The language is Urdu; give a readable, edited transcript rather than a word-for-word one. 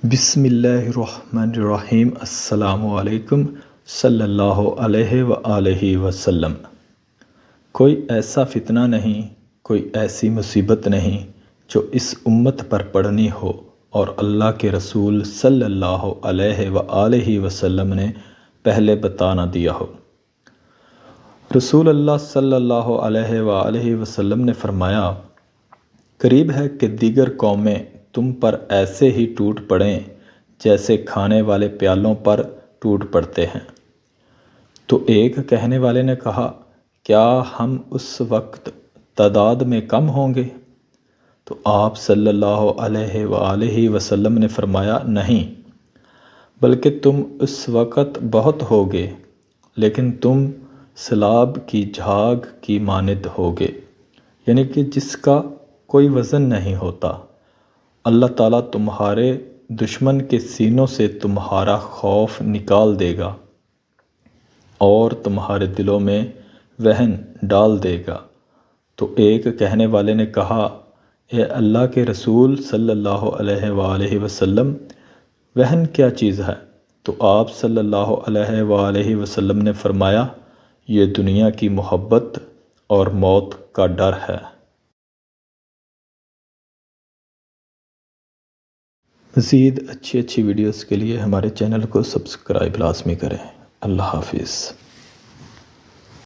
بسم اللہ الرحمن الرحیم۔ السلام علیکم صلی اللہ علیہ وآلہ وسلم۔ کوئی ایسا فتنہ نہیں، کوئی ایسی مصیبت نہیں جو اس امت پر پڑنی ہو اور اللہ کے رسول صلی اللہ علیہ وآلہ وسلم نے پہلے بتا نہ دیا ہو۔ رسول اللہ صلی اللہ علیہ وآلہ وسلم نے فرمایا، قریب ہے کہ دیگر قومیں تم پر ایسے ہی ٹوٹ پڑیں جیسے کھانے والے پیالوں پر ٹوٹ پڑتے ہیں۔ تو ایک کہنے والے نے کہا، کیا ہم اس وقت تعداد میں کم ہوں گے؟ تو آپ صلی اللہ علیہ وآلہ وسلم نے فرمایا، نہیں، بلکہ تم اس وقت بہت ہوگے، لیکن تم سیلاب کی جھاگ کی مانند ہوگے، یعنی کہ جس کا کوئی وزن نہیں ہوتا۔ اللہ تعالیٰ تمہارے دشمن کے سینوں سے تمہارا خوف نکال دے گا اور تمہارے دلوں میں وہن ڈال دے گا۔ تو ایک کہنے والے نے کہا، اے اللہ کے رسول صلی اللہ علیہ وآلہ وسلم، وہن کیا چیز ہے؟ تو آپ صلی اللہ علیہ وآلہ وسلم نے فرمایا، یہ دنیا کی محبت اور موت کا ڈر ہے۔ مزید اچھی ویڈیوز کے لیے ہمارے چینل کو سبسکرائب لازمی کریں۔ اللہ حافظ۔